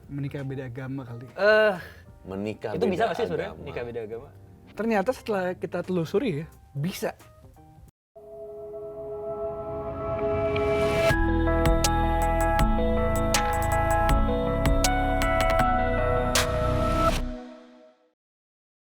Menikah beda agama kali. Menikah Itu beda bisa nggak sih sebenarnya agama. nikah beda agama? Ternyata setelah kita telusuri ya, bisa.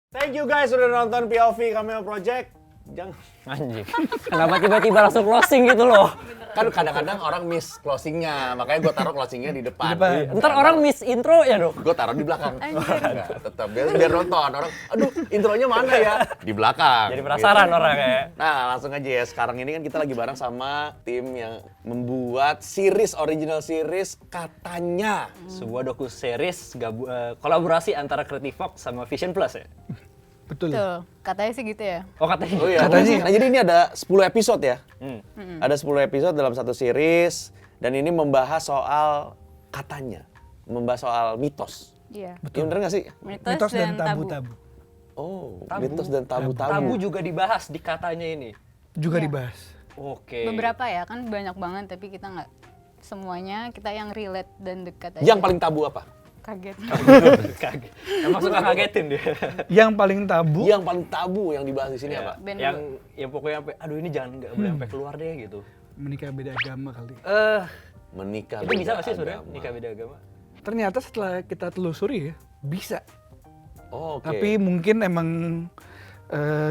Thank you guys sudah nonton POV Cameo Project. Jangan. Anjing. Kenapa tiba-tiba langsung closing gitu loh? Kan kadang-kadang orang miss closingnya, makanya gue taruh closingnya di depan. Ntar orang miss intro ya dong. Gue taruh di belakang. Enggak, tetap biar nonton orang. Aduh, intronya mana ya? Di belakang. Jadi penasaran orang ya. Nah, langsung aja ya. Sekarang ini kan kita lagi bareng sama tim yang membuat original series Katanya. Sebuah doku series kolaborasi antara Creative Fox sama Vision Plus ya. Betul. Tuh, katanya sih gitu ya. Oh katanya. Oh iya. Katanya. Nah, jadi ini ada 10 episode ya. Hmm. Ada 10 episode dalam satu series dan ini membahas soal katanya, membahas soal mitos. Iya. Iya bener nggak sih? Mitos dan tabu. tabu-tabu. Oh, mitos dan tabu-tabu. Tabu juga dibahas di katanya ini. Juga Iya. dibahas. Oke. Beberapa ya, kan banyak banget tapi kita nggak semuanya, kita yang relate dan dekat aja. Yang paling tabu apa? kaget. Kaget. Emang suka ngagetin dia. Yang paling tabu, Yang paling tabu yang dibahas di sini Ya, apa? Ben yang pokoknya sampai aduh ini jangan nggak boleh sampai keluar deh gitu. menikah beda agama kali. Menikah Itu bisa nggak sih beda sebenarnya agama. nikah beda agama? Ternyata setelah kita telusuri ya, bisa. Oh, oke. Tapi mungkin emang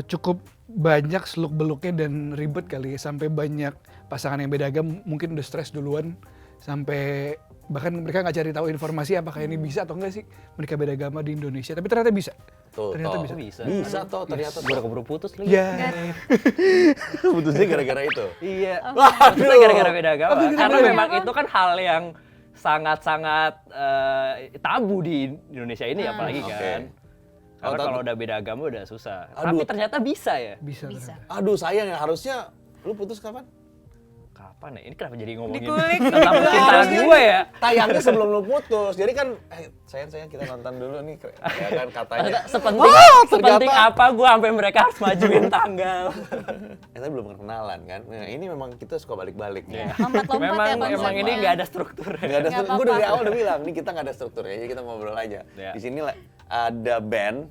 cukup banyak seluk-beluknya dan ribet kali ya, sampai banyak pasangan yang beda agama mungkin udah stres duluan, sampai bahkan mereka nggak cari tahu informasi apakah ini bisa atau enggak sih menikah beda agama di Indonesia. Tapi ternyata bisa. Tuh, Ternyata toh. bisa. Bisa. Bisa toh ternyata. Gue udah keburu putus lagi. Ya, Putusnya gara-gara itu. Iya. Waduh. Putusnya gara-gara beda agama. Oh, gara-gara Karena beda memang agama. itu kan hal yang sangat-sangat tabu di Indonesia ini apalagi Oke. kan. Oh, Karena tapi- kalau udah beda agama udah susah. Aduh. Tapi ternyata bisa ya. bisa. Bisa. ternyata. Aduh, sayang ya, harusnya lu putus kapan? Kapan ya? Ini kenapa jadi ngomongin Dikulik. tentang percintaan gue ya? Tayangnya sebelum lu putus. Jadi kan sayang kita nonton dulu nih ya kan katanya. Sepenting apa gue sampai mereka harus majuin tanggal. Tapi belum kenalan kan. Nah, ini memang kita suka balik-balik. Ya, lompat-lompat Memang ya emang konsepnya. ini nggak ada struktur. Nggak ada Nggak struktur. Gue apa-apa. dari awal udah bilang, ini kita nggak ada strukturnya, jadi kita ngobrol aja. Ya. Di sini ada band,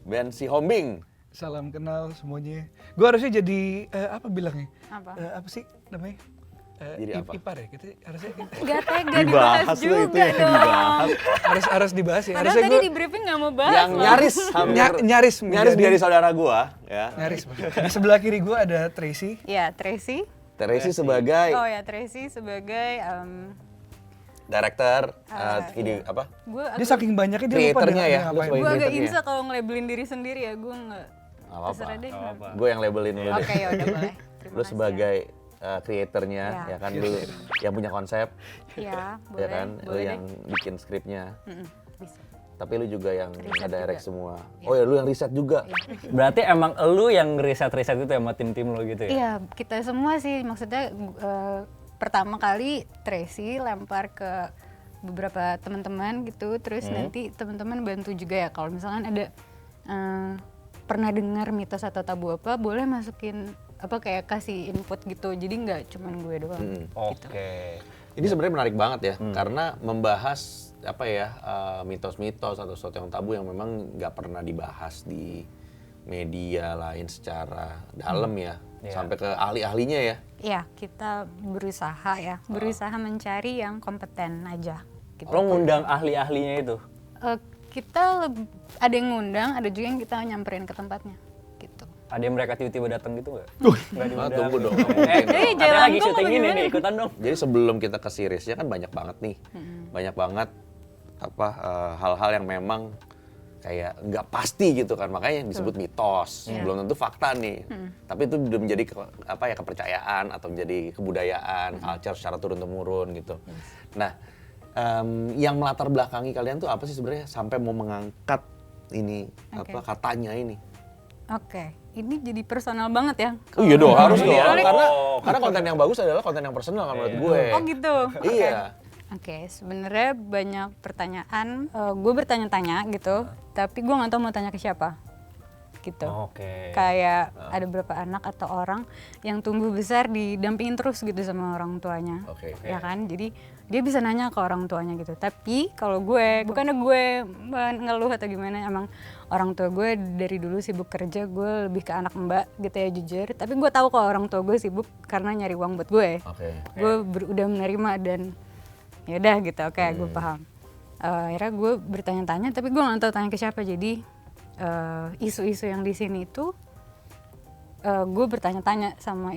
band si Hombing. Salam kenal semuanya. Gue harusnya jadi apa bilangnya? Apa? Apa sih namanya? Jadi apa? Ipar ya, kita harusnya Gak tega dibahas Dibahas lo itu juga yang dong. dibahas. harus dibahas ya. Padahal Harusnya tadi gue di briefing gak mau bahas Yang loh. nyaris hampir nyaris nyaris menjadi- dari saudara gua ya. nyaris. Di sebelah kiri gue ada Tracy. Ya, Tracy. Tracy sebagai Oh ya, Tracy sebagai director iya. apa? gue Dia saking banyaknya dia lupa Creatornya dia ya, lu ngapain. sebagai gue agak creatornya. insya kalau ngelabelin diri sendiri ya, gue nggak Nggak apa-apa. terserah deh. Nggak apa-apa. Gue yang labelin lu deh. Oke, ya udah boleh. Terima Lu kasih sebagai creatornya Ya. ya kan lu yang punya konsep ya, boleh, ya kan, lu boleh yang deh. bikin skripnya. Bisa. Tapi lu juga yang Riset ngedirect juga. semua. Oh ya, lu yang riset juga. Berarti emang lu yang riset-riset itu sama tim-tim lu gitu ya? Iya, kita semua sih, maksudnya pertama kali Tracy lempar ke beberapa teman-teman gitu, terus nanti teman-teman bantu juga ya kalau misalkan ada pernah dengar mitos atau tabu apa, boleh masukin apa kayak kasih input gitu, jadi nggak cuman gue doang. Oke. Ini sebenarnya menarik banget ya, karena membahas apa ya mitos-mitos atau sesuatu yang tabu yang memang nggak pernah dibahas di media lain secara dalam ya, sampai ke ahli-ahlinya ya. Ya, kita berusaha mencari yang kompeten aja. Gitu. Lo ngundang ahli-ahlinya itu? Kita ada yang ngundang, ada juga yang kita nyamperin ke tempatnya. Gitu. Ada yang mereka tiba-tiba datang gitu nggak? Nggak diundang. Tunggu dong, nggak mungkin dong. Jalan Ada lagi kok syuting ini gimana? nih, ikutan dong. Jadi sebelum kita ke seriesnya kan banyak banget nih, banyak banget apa hal-hal yang memang kayak nggak pasti gitu kan, makanya disebut mitos. Belum tentu fakta nih, tapi itu udah menjadi kepercayaan atau menjadi kebudayaan, culture secara turun temurun gitu. Nah, yang melatar belakangi kalian tuh apa sih sebenarnya sampai mau mengangkat ini Oke. katanya ini? Oke, ini jadi personal banget ya. Oh iya dong, harus dong. Iya. Karena konten yang bagus adalah konten yang personal kan menurut gue. Oh gitu. Iya. Oke, sebenarnya banyak pertanyaan. Gue bertanya-tanya gitu, tapi gue nggak tahu mau tanya ke siapa. gitu. Oke. Kayak ada beberapa anak atau orang yang tumbuh besar didampingin terus gitu sama orang tuanya. Oke. Ya kan, jadi dia bisa nanya ke orang tuanya gitu. Tapi kalau gue, bukannya gue ngeluh atau gimana, emang orang tua gue dari dulu sibuk kerja, gue lebih ke anak mbak gitu ya jujur. Tapi gue tahu kalau orang tua gue sibuk karena nyari uang buat gue. Oke. Gue udah menerima dan ya udah gitu, oke gue paham. Akhirnya gue bertanya-tanya, tapi gue nggak tahu tanya ke siapa. Jadi isu-isu yang di sini itu gue bertanya-tanya sama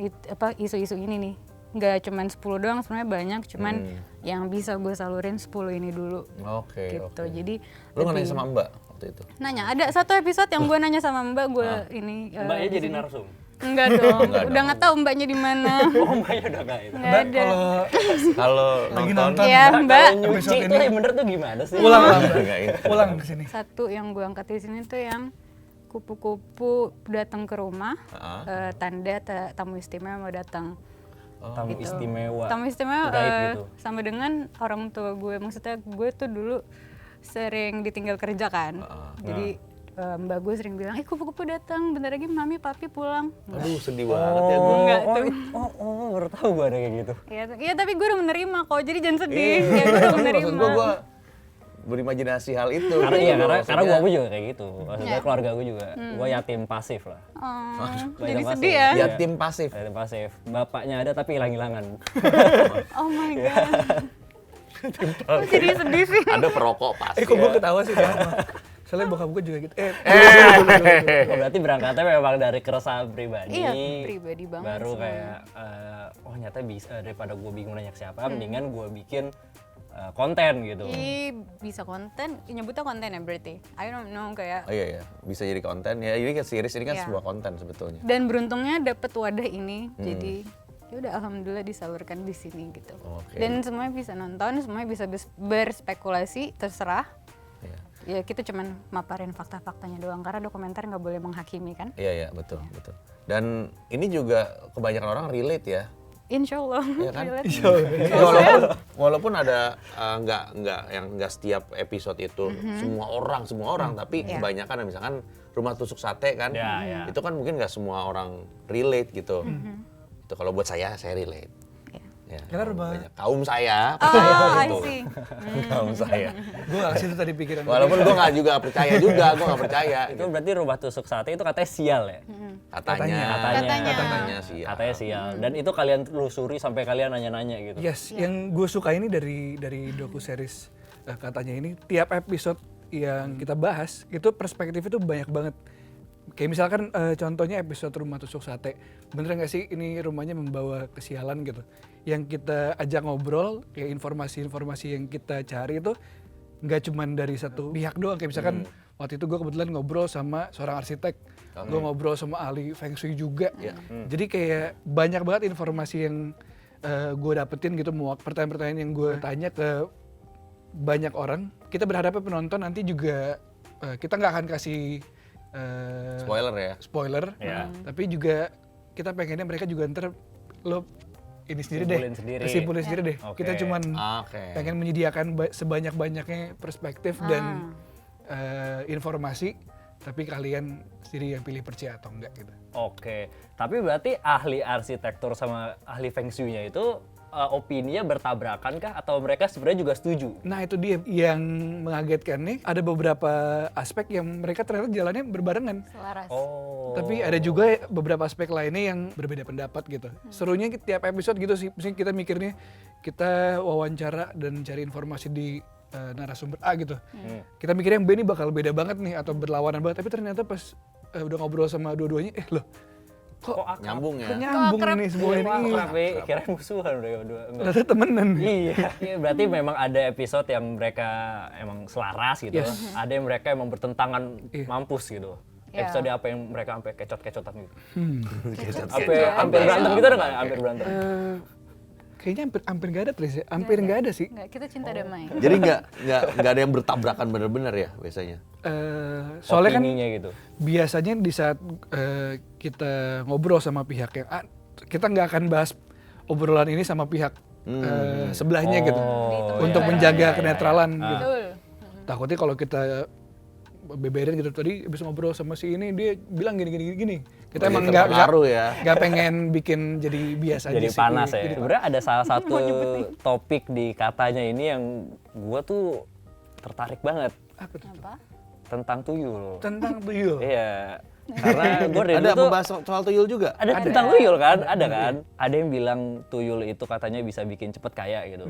isu-isu ini nih. Nggak cuman 10 doang, sebenarnya banyak, cuman yang bisa gue salurin 10 ini dulu. Oke. Gitu. Oke. Jadi Lu nggak nanya sama Mbak waktu itu? nanya, ada satu episode yang gue nanya sama Mbak gue ini. Mbaknya di jadi sini. narsum. Enggak dong, udah nggak tahu Mbaknya di mana. Oh, Mbaknya udah nggak itu. Nggak ada. Kalau Lagi nonton, nonton. Ya Kalau Mbak. nyuci Episode itu ini. yang bener tuh gimana sih? Pulang lah, Nggak itu. pulang ke sini. Satu yang gue angkat di sini tuh yang kupu-kupu datang ke rumah, tanda tamu istimewa mau datang. Tamu Gitu. istimewa. Tamu istimewa Gaib gitu. sama dengan orang tua gue. Maksudnya gue tuh dulu sering ditinggal kerja kan. Jadi mbak gue sering bilang, kupu-kupu datang, bentar lagi mami papi pulang. Aduh sedih banget ya gue. Enggak Oh, tuh. baru tahu gue ada kayak gitu. Iya, tapi gue udah menerima kok. Jadi jangan sedih. Ya gue udah menerima. Maksud gue berimajinasi hal itu. Karena gitu. iya, karena Maksudnya, gue juga kayak gitu. Maksudnya keluarga gue juga. Gue yatim pasif lah. Jadi Yatim sedih pasif. ya. ya tim pasif. Yatim pasif. Bapaknya ada tapi hilang-hilangan. Oh my god. Kok jadi sedih sih. Ada perokok pasti. Kok gue ketawa sih kenapa? Soalnya bokap gue juga gitu. Oh, berarti berangkatnya memang dari keresahan pribadi. Iya, pribadi banget Baru semuanya. kayak, oh nyata bisa, daripada gue bingung nanya ke siapa, mendingan gue bikin konten gitu. Bisa konten, nyebutnya konten ya berarti. I don't know kayak. Oh iya ya, bisa jadi konten. Ya ini kan series ini kan Iya. sebuah konten sebetulnya. Dan beruntungnya dapet wadah ini, jadi ya udah alhamdulillah disalurkan di sini gitu. Oke. Dan semuanya bisa nonton, semuanya bisa berspekulasi, terserah. Iya. Ya kita cuman maparin fakta-faktanya doang karena dokumenter nggak boleh menghakimi kan. Iya, betul, betul. Dan ini juga kebanyakan orang relate ya. Insya Allah. Iya kan? Relate. Walaupun ada nggak setiap episode itu semua orang, tapi Iya. kebanyakan misalkan Rumah Tusuk Sate kan, Ya, ya. itu kan mungkin nggak semua orang relate gitu. Itu kalau buat saya relate. Ya, Karena rumah- banyak kaum saya Oh, percaya I gitu. see. Kaum saya. Gue gak situ tadi pikiran. Walaupun gue nggak juga percaya juga, gue nggak percaya. Itu berarti rumah tusuk sate itu katanya sial ya? Katanya. Katanya. Sial. Katanya sial. Dan itu kalian telusuri sampai kalian nanya-nanya gitu? Yes, yang gue suka ini dari doku series katanya ini tiap episode yang kita bahas itu perspektif itu banyak banget. Kayak misalkan contohnya episode Rumah Tusuk Sate, bener nggak sih ini rumahnya membawa kesialan gitu? Yang kita ajak ngobrol, kayak informasi-informasi yang kita cari itu nggak cuman dari satu pihak doang. Kayak misalkan waktu itu gue kebetulan ngobrol sama seorang arsitek, gue ngobrol sama ahli Feng Shui juga. Jadi kayak banyak banget informasi yang gue dapetin gitu, pertanyaan-pertanyaan yang gue tanya ke banyak orang. Kita berharapnya penonton nanti juga kita nggak akan kasih spoiler, Ya. tapi juga kita pengennya mereka juga ntar lo ini sendiri deh, Simpulin sendiri. kesimpulan sendiri deh. Oke. Kita cuman Oke. pengen menyediakan sebanyak-banyaknya perspektif dan informasi, tapi kalian sendiri yang pilih percaya atau enggak gitu. Oke, tapi berarti ahli arsitektur sama ahli feng shui-nya itu opininya bertabrakan kah? Atau mereka sebenarnya juga setuju? Nah itu dia yang mengagetkan nih, ada beberapa aspek yang mereka ternyata jalannya berbarengan. Selaras. Oh. Tapi ada juga beberapa aspek lainnya yang berbeda pendapat gitu. Serunya tiap episode gitu sih, misalnya kita mikirnya kita wawancara dan cari informasi di narasumber A gitu. Kita mikirnya yang B ini bakal beda banget nih atau berlawanan banget, tapi ternyata pas udah ngobrol sama dua-duanya, loh kok akrab? Nyambung ya. kok nyambung nih semua ini. Akrab ya, kirain musuhan mereka berdua. Enggak. Ternyata temenan. Iya, iya, berarti memang ada episode yang mereka emang selaras gitu. Yes. Ada yang mereka emang bertentangan Iya. mampus gitu. Iya. Episode apa yang mereka sampai kecot-kecotan gitu. Kecot. Sampai hampir berantem gitu ada nggak? Hampir berantem. Kayaknya hampir nggak ada Tris ya. Hampir nggak ada sih. Enggak, kita cinta damai. Jadi nggak ada yang bertabrakan bener-bener ya biasanya. Soalnya kan Opininya gitu. biasanya di saat kita ngobrol sama pihak yang A, kita nggak akan bahas obrolan ini sama pihak sebelahnya gitu. Oh, Untuk iya, menjaga iya, kenetralan iya. gitu. Betul. Takutnya kalau kita beberin gitu. Tadi habis ngobrol sama si ini dia bilang gini. Kita Oh, emang iya, terpengaruh ya. nggak pengen bikin jadi biasa aja Jadi sih. panas ya. Jadi Sebenarnya ada salah satu topik di katanya ini yang gua tuh tertarik banget apa tuh? Apa? tentang tuyul. Tentang tuyul. Iya. Karena gue dari Ada dulu tuh membahas soal tuyul juga? ada tentang tuyul kan, ada kan. Ada yang bilang tuyul itu katanya bisa bikin cepet kaya gitu.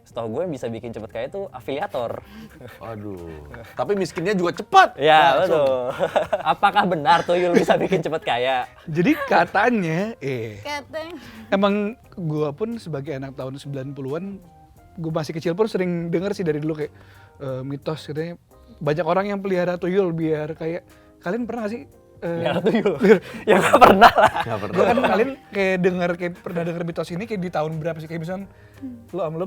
Setahu gue yang bisa bikin cepet kaya itu afiliator. Aduh. Tapi miskinnya juga cepat. Ya Langsung. betul. Apakah benar tuyul bisa bikin cepet kaya? Jadi katanya, Katanya. emang gua pun sebagai anak tahun 90-an, gua masih kecil pun sering denger sih dari dulu kayak mitos katanya banyak orang yang pelihara tuyul biar kayak, kalian pernah gak sih? Ya tuyul. Ya nggak pernah lah. Nggak pernah. Gua kan kalian kayak pernah denger mitos ini kayak di tahun berapa sih? Kayak misalnya lo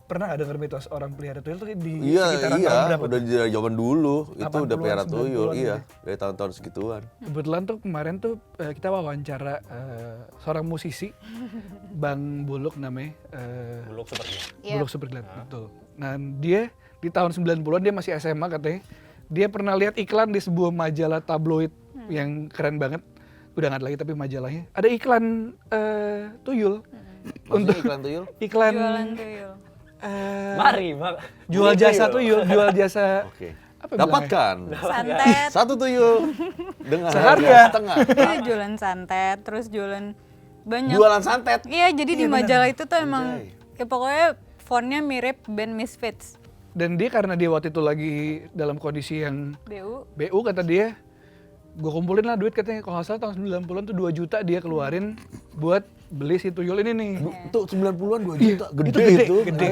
pernah gak denger mitos orang pelihara tuyul tuh di sekitaran tahun berapa? Udah dari zaman dulu itu 80-an, udah pelihara tuyul, 90-an iya, gitu. dari tahun-tahun segituan. Kebetulan tuh kemarin tuh kita wawancara seorang musisi, Bang Buluk namanya. Buluk seperti Iya. Buluk Superglad, betul. Nah dia di tahun 90-an dia masih SMA katanya. Dia pernah lihat iklan di sebuah majalah tabloid yang keren banget. Udah nggak ada lagi tapi majalahnya. Ada iklan tuyul. Maksudnya iklan tuyul? Iklan Jualan tuyul. Mari, jual jasa tuyul, jual jasa. Oke. Apa bilangnya? Dapatkan Santet. satu tuyul dengan Seharga. harga setengah. Iya, jualan santet, terus jualan banyak. Jualan santet. Iya, jadi di majalah itu tuh emang Anjay. ya pokoknya fontnya mirip band Misfits. Dan dia karena dia waktu itu lagi dalam kondisi yang BU. BU kata dia, gue kumpulin lah duit katanya, kalau nggak salah tahun 90-an tuh 2 juta dia keluarin buat beli si tuyul ini nih. Tuh 90-an 2 Iya, juta, gede itu itu. gede.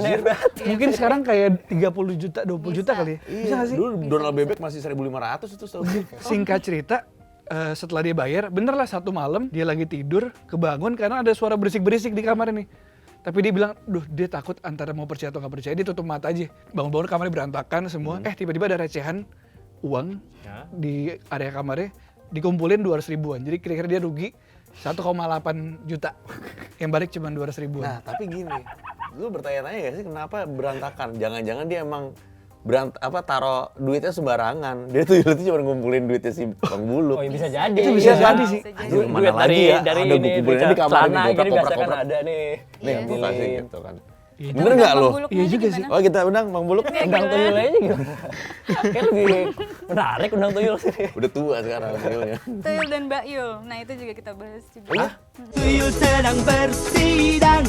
Mungkin sekarang kayak 30 juta, 20 juta kali ya. Bisa Iya, nggak sih? dulu Donald Bebek masih 1.500 itu setahu gue. Singkat cerita, setelah dia bayar, bener lah satu malam dia lagi tidur, kebangun karena ada suara berisik-berisik di kamar ini. Tapi dia bilang, duh dia takut antara mau percaya atau nggak percaya, dia tutup mata aja. Bangun-bangun kamarnya berantakan semua, tiba-tiba ada recehan uang Ya. di area kamarnya, dikumpulin 200 ribuan. Jadi kira-kira dia rugi 1,8 juta. Yang balik cuma 200 ribuan. Nah, tapi gini, lu bertanya-tanya gak sih kenapa berantakan? Jangan-jangan dia emang taruh duitnya sembarangan. Dia tuyul itu cuma ngumpulin duitnya si Bang Buluk. Oh, ya bisa jadi. Itu bisa Iya. jadi sih. Anjir, mana Duit lagi ya? dari Ada ini, gue kumpulinnya dari di kamar celana ini, gini biasa kan koprak-koprak. ada nih. Nih, Yang gue kasih ini. gitu kan. Iya, Bener nggak lo? Iya juga sih. Oh kita undang Bang Buluk? Undang tuyul aja gimana? Kayak lebih menarik undang tuyul sih. Udah tua sekarang tuyulnya. Tuyul dan Mbak Yul. Nah, itu juga kita bahas juga. Tuyul sedang bersidang.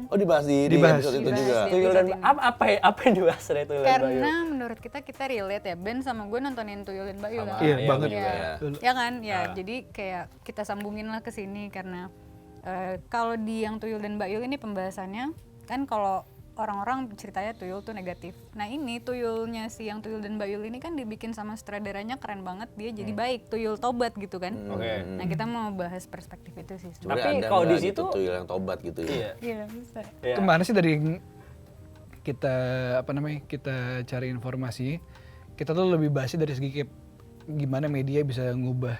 Oh dibahas di Dibahas. episode itu Dibahas juga. di- Tuyul dan apa yang dibahas dari tuyul dan Bayu? Karena menurut kita relate ya. Ben sama gue nontonin Tuyul dan Mbak Yul. Sama. kan? Iya, Iya, banget. juga Ya, ya. ya kan, ya. Jadi kayak kita sambungin lah ke sini karena kalau di yang Tuyul dan Mbak Yul ini pembahasannya kan kalau orang-orang ceritanya Tuyul tuh negatif. Nah ini Tuyulnya si yang Tuyul dan Mbak Yul ini kan dibikin sama sutradaranya keren banget, dia jadi baik, Tuyul tobat gitu kan. Oke. Nah kita mau bahas perspektif itu sih. Sebenarnya Tapi ada kalau di nggak situ- gitu tuyul yang tobat gitu ya. Iya. Iya bisa. Iya. Kemana sih dari kita kita cari informasi, kita tuh lebih bahasnya dari segi kayak gimana media bisa ngubah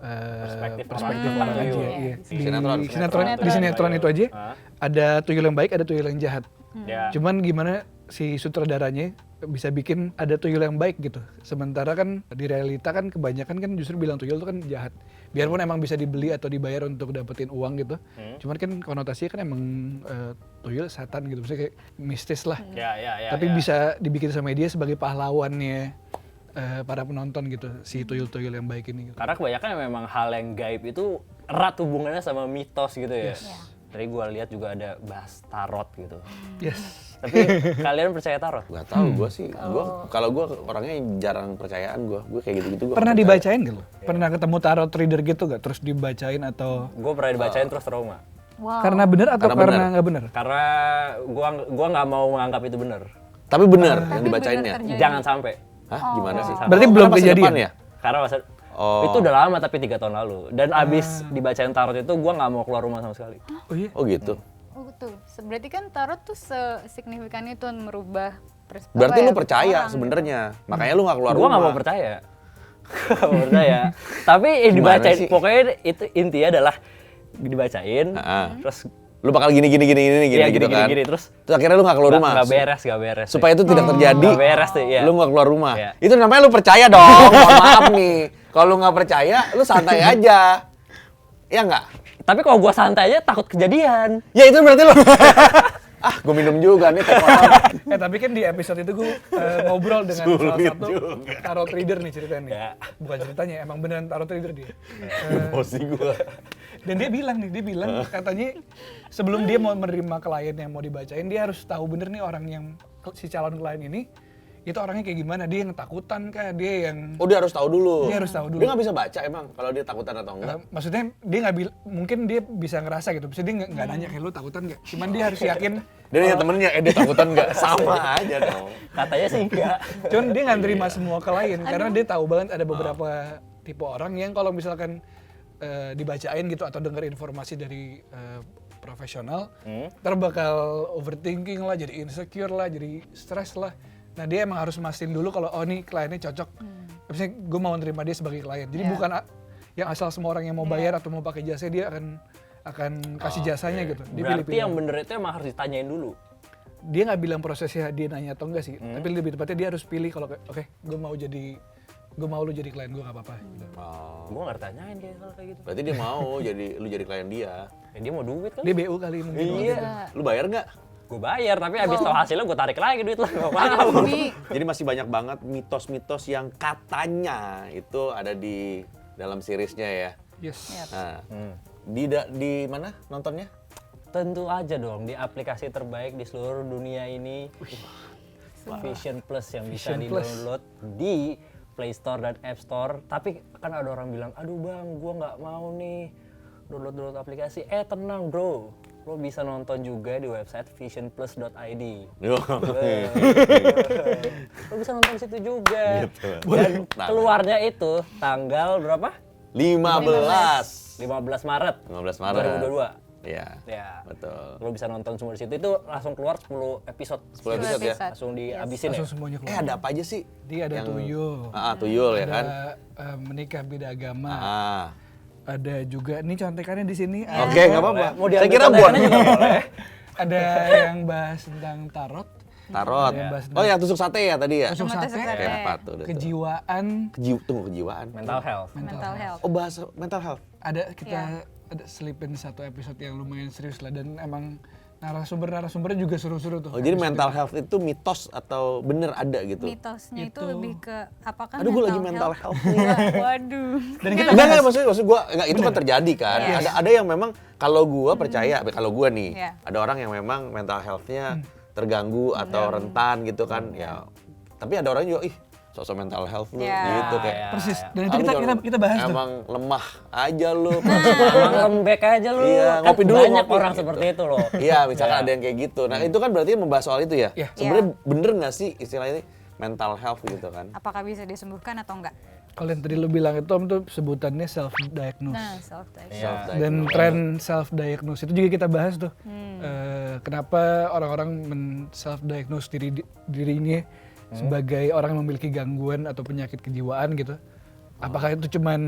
perspektif orang orang tentang aja. tuyul. Iya. Sinetron. Di sinetron itu aja Hah? ada tuyul yang baik, ada tuyul yang jahat. Ya. Cuman gimana si sutradaranya bisa bikin ada tuyul yang baik gitu. Sementara kan di realita kan kebanyakan kan justru bilang tuyul itu kan jahat. Biarpun emang bisa dibeli atau dibayar untuk dapetin uang gitu. Cuman kan konotasinya kan emang tuyul setan gitu. Maksudnya kayak mistis lah. Ya. Tapi bisa dibikin sama dia sebagai pahlawannya para penonton gitu. Si tuyul-tuyul yang baik ini gitu. Karena kebanyakan memang hal yang gaib itu erat hubungannya sama mitos gitu ya. Tadi gue lihat juga ada bahas tarot gitu. Yes. Tapi kalian percaya tarot? Gak tau gue sih, kalau gue orangnya jarang percayaan gue kayak gitu-gitu gue. Pernah dibacain gak lo? Pernah ketemu tarot reader gitu gak? Terus dibacain atau Gue pernah dibacain terus trauma. Wow. karena bener atau Karena karena bener. nggak bener? Karena gua nggak mau menganggap itu benar. Tapi benar yang Tapi dibacainnya. benar terjadi. Jangan sampai. Hah gimana sih? Berarti Oh, belum karena masa kejadian? depan ya? Karena masa Oh. itu udah lama tapi 3 tahun lalu. Dan abis dibacain tarot itu gua nggak mau keluar rumah sama sekali. Oh iya. Oh gitu. Oh tuh, berarti kan tarot tuh sesignifikan itu merubah perspektif. Berarti lu percaya sebenarnya. Makanya lu gak keluar Gua rumah. nggak mau percaya. Nggak mau percaya. Tapi Gimana dibacain, sih? pokoknya itu intinya adalah dibacain, Heeh. terus lu bakal gini gitu Iya, gitu kan. gini, terus Terus akhirnya lu nggak keluar rumah. nggak beres. Supaya itu tidak terjadi. Nggak beres tuh, iya. Lu nggak keluar rumah. Iya. Itu namanya lu percaya dong. Mohon maaf nih. Kalau lu nggak percaya, lu santai aja. Ya nggak? Tapi kalau gua santai aja takut kejadian. Ya itu berarti lu. Gue minum juga nih teh kolam. Tapi kan di episode itu gue ngobrol dengan salah Sulit satu juga. tarot reader nih ceritanya. Ya. Bukan ceritanya, emang beneran tarot reader dia. Emosi gue. Dan dia bilang katanya sebelum dia mau menerima klien yang mau dibacain, dia harus tahu bener nih orang yang si calon klien ini itu orangnya kayak gimana, dia yang takutan kah, dia yang Oh dia harus tahu dulu. Dia harus tahu dulu. Dia nggak bisa baca emang kalau dia takutan atau enggak. maksudnya dia nggak mungkin dia bisa ngerasa gitu, maksudnya dia nggak nanya kayak lu takutan nggak, cuman dia harus yakin. Dia nanya temennya, dia takutan nggak? Sama aja dong. Katanya sih enggak. Cuman dia nggak terima semua klien karena dia tahu banget ada beberapa tipe orang yang kalau misalkan dibacain gitu atau dengar informasi dari profesional, ntar bakal overthinking lah, jadi insecure lah, jadi stres lah. Nah dia emang harus mastiin dulu kalau oh nih kliennya cocok, misalnya gue mau nerima dia sebagai klien. Jadi bukan yang asal semua orang yang mau bayar atau mau pakai jasa dia akan kasih jasanya gitu. Dia Berarti pilih-pilih. yang bener itu emang harus ditanyain dulu. Dia nggak bilang prosesnya dia nanya atau enggak sih, tapi lebih tepatnya dia harus pilih kalau oke gue mau lu jadi klien gue nggak apa-apa. Gitu. Gua nggak ditanyain kayak gitu. Berarti dia mau lu jadi klien dia. Ya, dia mau duit kan? Dia BU kali mungkin. Iya. Lu bayar nggak? Gue bayar, tapi habis tahu hasilnya gue tarik lagi duit lo. Nggak mau. Tapi Jadi masih banyak banget mitos-mitos yang katanya itu ada di dalam seriesnya ya. Yes. Nah, di mana nontonnya? Tentu aja dong di aplikasi terbaik di seluruh dunia ini, Vision Plus yang bisa Vision Plus. di-download di Play Store dan App Store. Tapi kan ada orang bilang, aduh bang, gua nggak mau nih download aplikasi. Tenang bro, lo bisa nonton juga di website visionplus.id. Lo bisa nonton situ juga. Dan keluarnya itu tanggal berapa? 15 Maret 15 Maret. 2022. Iya. Ya. Betul. Lo bisa nonton semua di situ, itu langsung keluar 10 episode. 10 episode ya. Langsung dihabisin ya. Langsung semuanya keluar. Ada apa aja sih? Dia ada tuyul. Tuyul ya Ada kan? menikah beda agama. Ah. Ada juga nih contekannya di sini. Oke, nggak apa-apa. Mau Saya diambil kira contekannya buat juga boleh. Ada yang bahas tentang tarot. tarot. Ada yang bahas Oh, yang tusuk sate ya tadi ya? tusuk Sama sate, tusuk sate. Kayak apa tuh? kejiwaan. Tunggu, kejiwaan. Mental health. mental health. Oh, bahas mental health. Ada kita Iya. ada selipin satu episode yang lumayan serius lah, dan emang narasumbernya juga seru-seru tuh. Oh, jadi mental health itu mitos atau bener ada gitu? Mitosnya itu Itu. lebih ke apakah Aduh, gue lagi mental health nih. Waduh. Dan kita Enggak, maksud gua enggak, itu kan terjadi kan. Yes. Ada yang memang kalau gua percaya, kalau gua nih, Iya. ada orang yang memang mental health-nya terganggu atau rentan gitu kan. Ya. Tapi ada orang juga sosok mental health lu Iya. gitu kayak. persis. Dan itu "Ah, lu kita jangan- kita bahas tuh. Emang lemah aja lu. Emang lembek aja lu. Iya, Kan ngopi dulu, banyak ngopi, orang gitu. seperti itu loh. Iya, misalkan ada yang kayak gitu. Nah, itu kan berarti membahas soal itu ya. Iya. Sebenarnya bener nggak sih istilahnya mental health gitu kan? Apakah bisa disembuhkan atau enggak? Kalau yang tadi lu bilang itu Om, tuh sebutannya self diagnose. Nah, self diagnose. Iya. Dan tren self diagnose itu juga kita bahas tuh. Kenapa orang-orang self diagnose dirinya sebagai orang yang memiliki gangguan atau penyakit kejiwaan gitu. Apakah itu cuman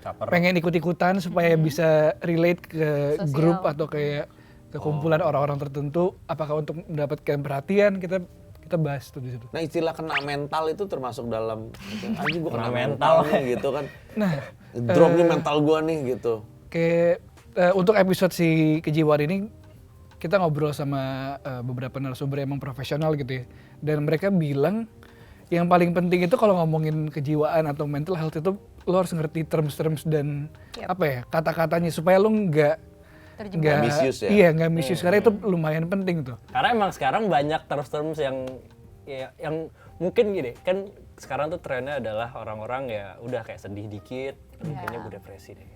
Caper. pengen ikut-ikutan supaya bisa relate ke Sosial. grup atau kayak ke kumpulan orang-orang tertentu? Apakah untuk mendapatkan perhatian? Kita bahas tuh di situ. Nah, istilah kena mental itu termasuk dalam anjing gua kena Kena mental mental. nih gitu kan. Nah, Drop nih mental gua nih gitu. kayak untuk episode si kejiwaan ini kita ngobrol sama beberapa narasumber yang emang profesional gitu ya, dan mereka bilang yang paling penting itu kalau ngomongin kejiwaan atau mental health itu lo harus ngerti terms dan Yap. apa ya, kata-katanya supaya lo nggak Terjebak. Misuse ya? iya nggak misuse, karena itu lumayan penting tuh. Karena emang sekarang banyak terms yang mungkin gini, kan sekarang tuh trennya adalah orang-orang ya udah kayak sedih dikit, aduh kayaknya gue depresi deh.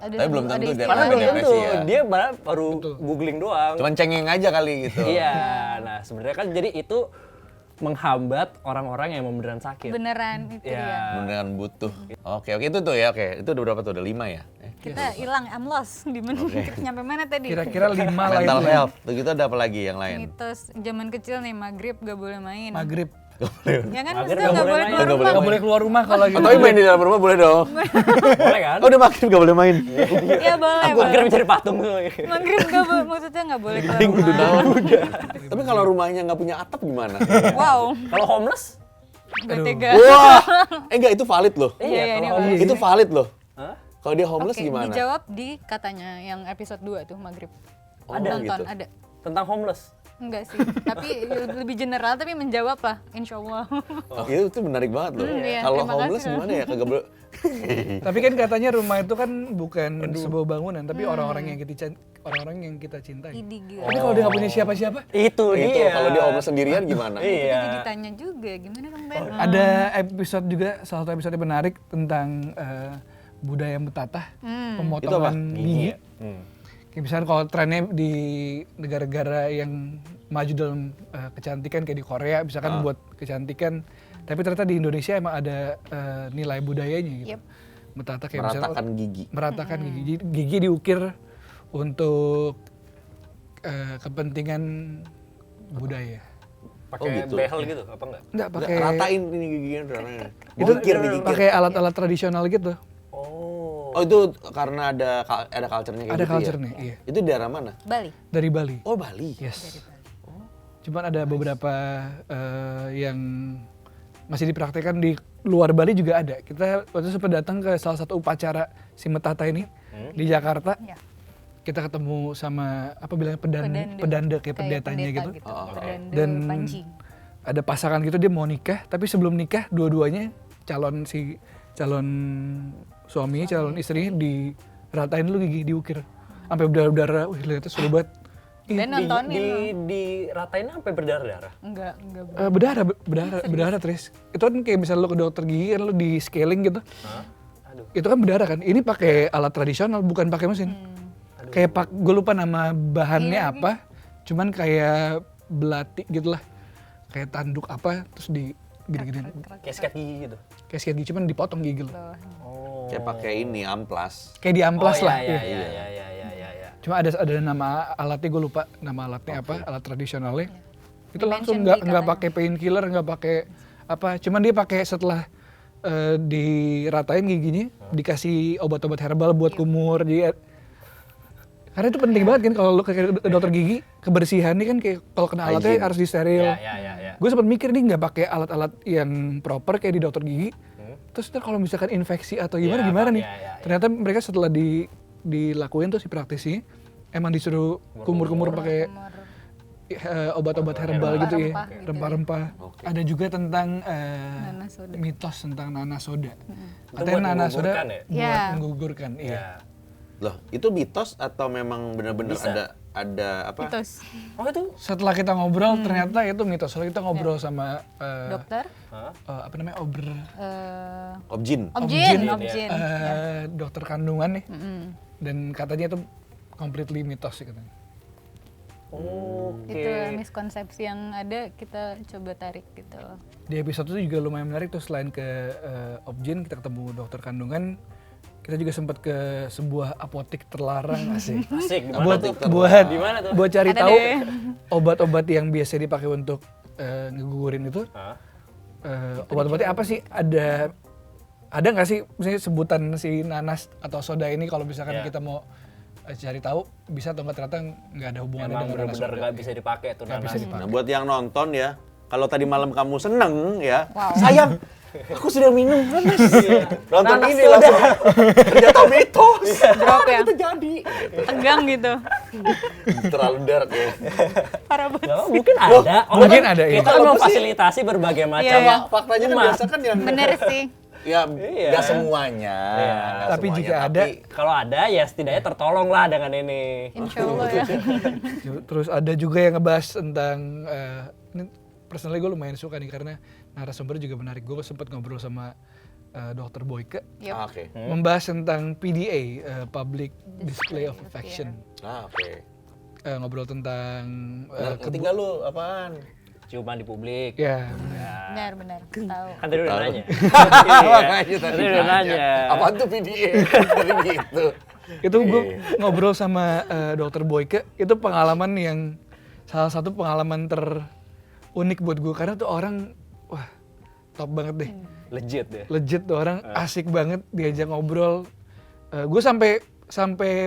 Ada Tapi belum ada tentu istilah dia- Padahal Ada belum tentu, depresi ya. dia baru googling doang. Cuman cengeng aja kali gitu. Iya, nah sebenarnya kan jadi itu menghambat orang-orang yang beneran sakit. beneran itu Ya. dia. Beneran butuh. Oke, itu tuh ya, oke. Itu udah berapa tuh? Udah 5 ya? Kita hilang, I'm lost. Di mana? Kita nyampe mana tadi? Kira-kira 5 lah Mental itu. health. Tuh gitu ada apa lagi yang lain? Mitos zaman kecil nih, maghrib gak boleh main. Maghrib Ya kan Maghrib maksudnya nggak nggak boleh boleh main. keluar Nggak rumah. Nggak boleh keluar rumah kalau gitu. Tapi main di dalam rumah boleh dong. Boleh kan? Oh udah maghrib nggak boleh main. Iya boleh. Aku akhirnya mencari patung tuh. Maghrib nggak boleh, maksudnya nggak boleh keluar rumah. Tapi kalau rumahnya nggak punya atap gimana? Wow, Kalau homeless? nggak tega. Wah, enggak itu valid loh. Iya, ini kalau valid. Itu valid loh. Hah? Kalau dia homeless Oke, gimana? dijawab di katanya yang episode 2 tuh maghrib. Oh, Nonton, gitu. ada. Tentang homeless? Enggak sih, tapi lebih general tapi menjawab lah, insya Allah. Oh, itu menarik banget loh. iya, Kalau terima homeless kasih. gimana ya? Kagak boleh. Tapi kan katanya rumah itu kan bukan sebuah bangunan, tapi orang-orang yang kita cintai. Idi gitu. Tapi kalau dia nggak punya siapa-siapa, Itu Itu dia. kalau dia homeless sendirian gimana? Iya. Jadi ditanya juga, gimana dong Ben? ada episode juga, salah satu episode yang menarik tentang budaya betatah, pemotongan gigi. Kayak misalnya kalau trennya di negara-negara yang maju dalam kecantikan kayak di Korea, misalkan buat kecantikan, tapi ternyata di Indonesia emang ada nilai budayanya gitu. Yep. Betatah kayak Meratakan misalnya gigi. meratakan gigi. Gigi diukir untuk kepentingan budaya. Pakai gitu. behel gitu, apa enggak? Enggak Nggak, pakai ratain ini giginya. Rana. itu Gigir nih gigir. pakai alat-alat tradisional gitu. Oh. Oh itu karena ada culture-nya kayak Ada gitu culture-nya, ya? iya. Itu di daerah mana? Bali. Dari Bali. Oh Bali. Yes. Cuman ada beberapa yang masih dipraktekkan di luar Bali juga ada. Kita waktu itu sempat datang ke salah satu upacara si Metata ini di Jakarta. Ya. Kita ketemu sama apa bilangnya Pedanda. pedanda kayak Kayak pendetanya gitu. Pedanda Dan Panji. ada pasangan gitu dia mau nikah, tapi sebelum nikah dua-duanya calon suami, calon istrinya diratain dulu gigi, diukir. Sampai berdarah-darah. Wih, lihatnya seru banget. Ben nontonin lo. Diratain sampai berdarah-darah. Enggak. Berdarah Tris. Itu kan kayak misalnya lo ke dokter gigi kan lo di scaling gitu. Hah? Aduh. Itu kan berdarah kan. Ini pakai alat tradisional bukan pakai mesin. Kayak gue lupa nama bahannya apa. Cuman kayak belati gitu lah. Kayak tanduk apa terus di gini-gini. Kayak sikat gigi gitu. Kayak sikat gigi cuman dipotong gigi lo. Oh. Kayak pakai ini amplas. Kayak diamplas Oh, lah. Iya, Iya. iya. Cuma ada nama alatnya gue lupa nama alatnya apa, alat tradisionalnya. Itu langsung Di-mention di nggak katanya. pakai painkiller, nggak pakai apa. Cuman dia pakai setelah diratain giginya, dikasih obat-obat herbal buat kumur. Jadi karena itu penting banget kan kalau lo ke dokter gigi, kebersihannya kan kayak kalau kena alatnya Hygiene. harus disteril. Iya. Gue sempat mikir nih nggak pakai alat-alat yang proper kayak di dokter gigi. Terus ntar kalau misalkan infeksi atau gimana Iya, gimana nih? iya. Ternyata mereka setelah dilakuin tuh si praktisi emang disuruh kumur-kumur pakai obat-obat herbal gitu ya, Rempah-rempah gitu. rempah-rempah. Ada juga tentang Nana soda. mitos tentang nana soda. Itu Katanya buat nana soda menggugurkan ya? buat Iya. menggugurkan. Iya. Iya. Loh, itu mitos atau memang benar-benar Bisa. ada apa? Mitos. Oh itu? Setelah kita ngobrol ternyata itu mitos. Soalnya kita ngobrol sama Dokter. Hah? apa namanya Objin. Objin. dokter kandungan nih. Dan katanya itu completely mitos sih katanya. Oke. Itu miskonsepsi yang ada kita coba tarik gitu. Di episode itu juga lumayan menarik tuh, selain ke Objin kita ketemu dokter kandungan, kita juga sempat ke sebuah apotek terlarang asik. Asik, gimana buat tuh? buat tuh? buat cari Ada tahu deh. obat-obat yang biasa dipakai untuk ngegugurin itu. Hah? Obat-obatnya apa sih? Ada nggak sih misalnya sebutan si nanas atau soda ini kalau misalkan Iya. kita mau cari tahu bisa atau nggak, ternyata nggak ada hubungannya Emang dengan nanas bener-bener soda. nggak bisa dipakai tuh Nggak bisa nanas. dipakai. Nah, buat yang nonton ya, kalau tadi malam kamu seneng ya, Wow. sayang, aku sudah minum nanas. Nonton Nanas ini soda. langsung ternyata mitos. Drop ya. Itu jadi. Tegang gitu. Terlalu dark ya. Parah banget. Nggak, mungkin ada. mungkin ada, iya. Kita kan memfasilitasi berbagai macam. Iya. Faktanya kan biasa kan yang Bener sih. ya Iya. nggak semuanya. Iya. nggak Tapi semuanya, jika ada, Kalau ada ya setidaknya tertolong lah dengan ini. Insya Allah ya. terus ada juga yang ngebahas tentang ini personally gue lumayan suka nih karena narasumber juga menarik. Gue sempat ngobrol sama Dr. Boyke Yep. Oke. membahas tentang PDA, Public Display of Affection. Oke. Ngobrol tentang Ngerti nggak lu apaan? Ciuman di publik. ya Benar. Tahu. Kan tadi udah nanya. Makanya Tadi udah nanya. Apaan tuh PDA? Tadi gitu. itu gue ngobrol sama Dr. Boyke, itu pengalaman yang salah satu pengalaman terunik buat gue karena tuh orang wah top banget deh. Legit ya. Legit tuh orang asik banget diajak ngobrol. Gue sampai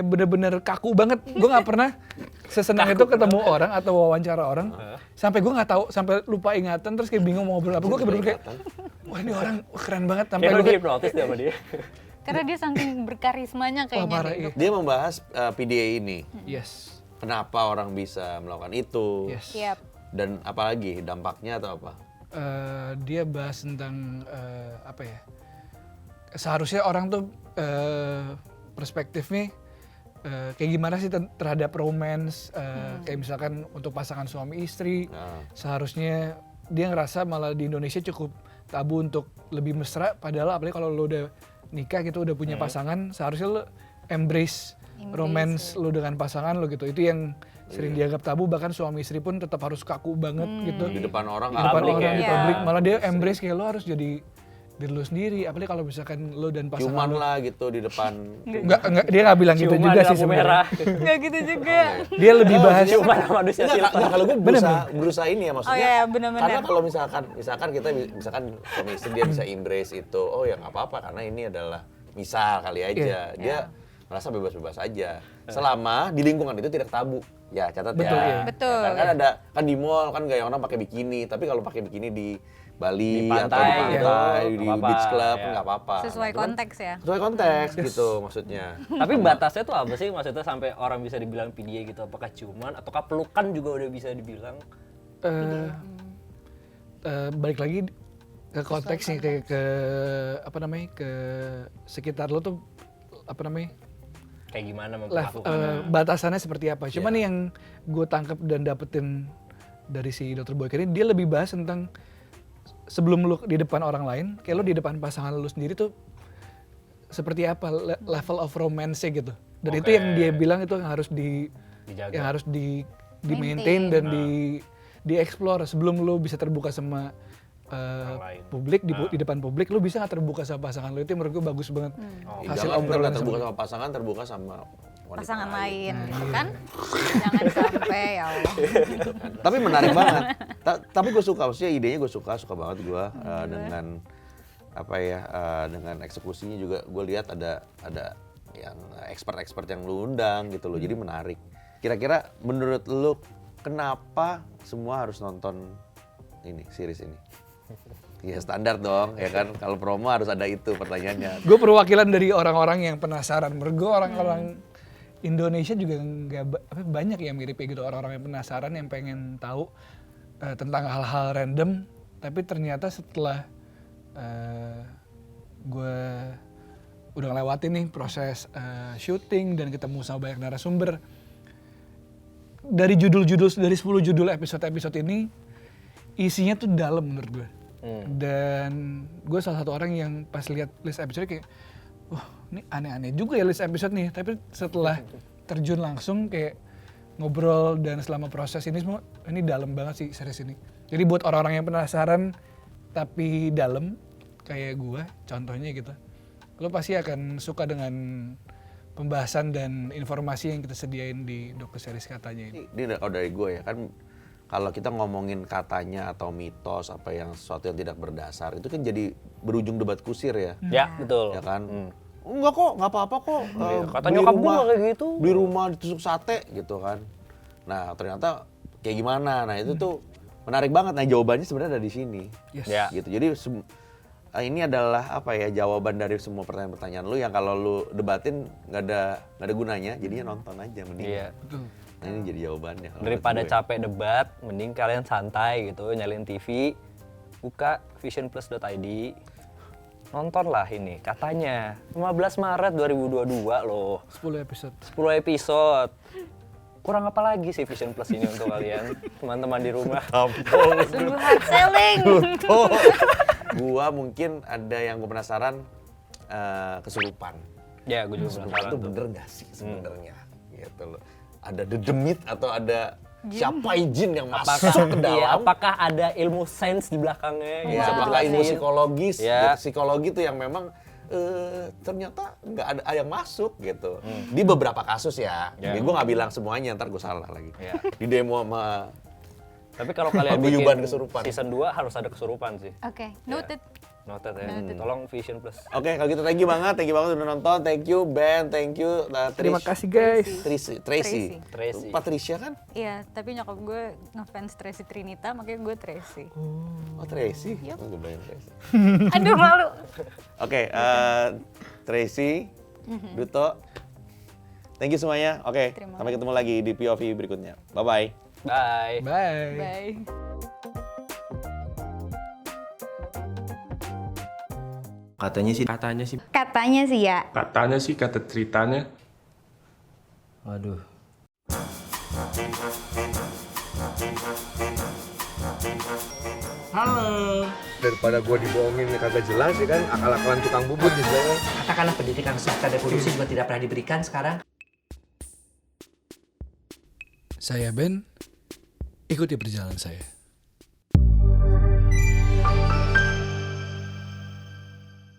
bener-bener kaku banget. Gue nggak pernah sesenang itu ketemu orang atau wawancara orang. Sampai gue nggak tahu, sampai lupa ingatan terus kayak bingung mau ngobrol apa. Gue kayak bener-bener kayak, wah ini orang keren banget. Sampai Kayak gue lu kayak, dihipnotis deh sama dia. Karena dia saking berkarismanya wah kayaknya. parah deh. iya. Dia membahas PDA ini. Yes, Kenapa orang bisa melakukan itu? yes. Yap. Dan apalagi dampaknya atau apa? Dia bahas tentang apa ya? Seharusnya orang tuh perspektifnya kayak gimana sih terhadap romance, kayak misalkan untuk pasangan suami istri, seharusnya dia ngerasa malah di Indonesia cukup tabu untuk lebih mesra, padahal apalagi kalau lo udah nikah gitu, udah punya pasangan, seharusnya lo embrace romance lo dengan pasangan lo gitu. Itu yang sering dianggap tabu, bahkan suami istri pun tetap harus kaku banget gitu. Di depan orang Di depan public orang, ya. di publik, malah dia embrace kayak lo harus jadi diri lo sendiri, apalagi kalau misalkan lo dan pasangan Cuman lo. lah gitu di depan. Enggak, dia nggak bilang gitu Ciuman juga di sih lampu sebenarnya. merah. Nggak gitu juga. Dia lebih bahas Ciuman sama manusia Enggak, silver. kalau gue berusaha ini ya maksudnya. Oh iya, benar-benar. Karena kalau misalkan kita misalkan suami istri dia bisa embrace itu, oh ya nggak apa-apa karena ini adalah misal kali aja. Dia merasa bebas-bebas aja. Selama di lingkungan itu tidak tabu. Ya, catat Betul, ya. iya. Betul. Kan ada kan di mall kan gaya orang pakai bikini, tapi kalau pakai bikini di Bali Di atau pantai, di pantai, gitu, di nggak apa-apa, beach club ya. nggak apa-apa. Sesuai Nah, itu kan konteks ya. Sesuai konteks gitu maksudnya. Tapi batasnya tuh apa sih? Maksudnya sampai orang bisa dibilang PDA gitu? Apakah ciuman ataukah pelukan juga udah bisa dibilang? balik lagi ke konteks nih, kayak ke apa namanya, ke sekitar lo tuh apa namanya, Kayak gimana level, memperlakukan? batasannya seperti apa. Cuman yang gue tangkap dan dapetin dari si Dr. Boyke ini, dia lebih bahas tentang sebelum lu di depan orang lain, kayak lu di depan pasangan lu sendiri tuh seperti apa level of romance-nya gitu. Dan itu yang dia bilang itu yang harus Dijaga. yang harus di maintain dan di explore sebelum lu bisa terbuka sama lain. publik, di depan publik lu bisa nggak terbuka sama pasangan lu. Itu yang menurut gue bagus banget. Hasil Jangan obrolan terbuka sama sama pasangan, terbuka sama wanita Pasangan lain Nah, gitu iya. kan. Jangan sampai ya Allah. gitu kan. Tapi menarik banget. Tapi gue suka, maksudnya idenya gue suka banget gue dengan apa ya, dengan eksekusinya juga gue lihat ada yang expert yang lu undang gitu loh. Jadi menarik. Kira-kira menurut lu kenapa semua harus nonton ini series ini? Ya standar dong, ya kan. Kalau promo harus ada itu pertanyaannya. Gue perwakilan dari orang-orang yang penasaran. Menurut gue orang-orang Indonesia juga banyak yang mirip kayak gitu, orang-orang yang penasaran, yang pengen tahu tentang hal-hal random. Tapi ternyata setelah gue udah ngelewatin nih proses syuting dan ketemu sama banyak narasumber, dari 10 judul episode ini isinya tuh dalam menurut gue. Dan gue salah satu orang yang pas lihat list episode kayak, wah ini aneh-aneh juga ya list episode nih. Tapi setelah terjun langsung kayak ngobrol dan selama proses ini semua, ini dalam banget sih series ini. Jadi buat orang-orang yang penasaran tapi dalam kayak gue contohnya gitu, lo pasti akan suka dengan pembahasan dan informasi yang kita sediain di docu-series katanya ini. Ini kalau dari gue ya kan, kalau kita ngomongin katanya atau mitos apa yang sesuatu yang tidak berdasar itu kan jadi berujung debat kusir ya. Ya, betul. Ya kan? Enggak kok, nggak apa-apa kok. Kata beli nyokap gua rumah- kayak gitu. Beli rumah ditusuk sate gitu kan. Nah, ternyata kayak gimana? Nah, itu tuh menarik banget. Nah, jawabannya sebenarnya ada di sini. Yes. Ya. Gitu. Jadi ini adalah apa ya, jawaban dari semua pertanyaan-pertanyaan lu yang kalau lu debatin nggak ada gunanya, jadinya nonton aja mending. Iya. Nah, ini jadi jawabannya. kalau Daripada menurut gue. capek debat, mending kalian santai gitu, nyalain TV, buka visionplus.id, nontonlah ini. Katanya 15 Maret 2022 loh, 10 episode. 10 episode. Kurang apa lagi sih Vision Plus ini untuk kalian, teman-teman di rumah? Sungguh hard selling. Gua mungkin ada yang gue penasaran, kesurupan. Ya, gue juga Kesurupan penasaran itu tuh. bener gak sih sebenarnya? Gitu loh. Ada dedemit atau ada siapa jin yang masuk ke dalam? Iya, apakah ada ilmu sains di belakangnya? Ya, Bisa apakah ilmu dijelasin? psikologis? Ya. Gitu. Psikologi itu yang memang ternyata nggak ada yang masuk gitu. Di beberapa kasus ya. Ya. Gue nggak bilang semuanya, ntar gue salah lagi. Ya. Di demo sama Tapi kalau kalian Paguyuban bikin kesurupan. season 2 harus ada kesurupan sih. Oke, noted. Noted ya. Tolong Vision Plus. Oke, kalau gitu thank you banget udah nonton. Thank you Ben, thank you Terima kasih guys. Tracy. Tracy. Patricia kan? Iya, tapi nyokap gue ngefans Tracy Trinita, makanya gue Tracy. Oh Tracy. Oh, gue bilang Tracy. Aduh malu. Oke, Tracy, Duto, thank you semuanya. Oke, Terima sampai ketemu lagi di POV berikutnya. Bye-bye. Bye. Bye. Bye. Katanya sih ya. Katanya sih, kata ceritanya. Waduh. Halo. Daripada gue dibohongin kagak jelas ya kan, akal-akalan tukang bubur di sebelah. Katakanlah pendidikan sastra reproduksi juga tidak pernah diberikan sekarang. Saya Ben, ikuti perjalanan saya.